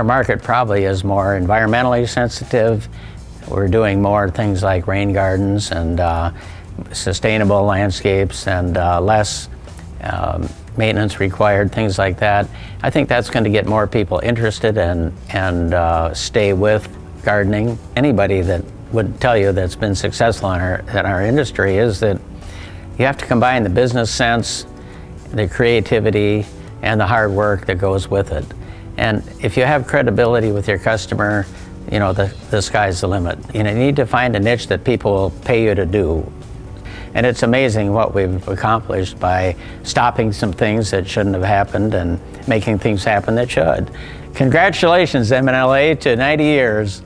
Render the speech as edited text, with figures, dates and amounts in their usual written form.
our market probably is more environmentally sensitive. We're doing more things like rain gardens and sustainable landscapes and less maintenance required, things like that. I think that's going to get more people interested and stay with gardening. Anybody that would tell you that's been successful in our industry is that you have to combine the business sense, the creativity, and the hard work that goes with it. And if you have credibility with your customer, you know, the sky's the limit. You know, you need to find a niche that people will pay you to do. And it's amazing what we've accomplished by stopping some things that shouldn't have happened and making things happen that should. Congratulations, M&LA, to 90 years.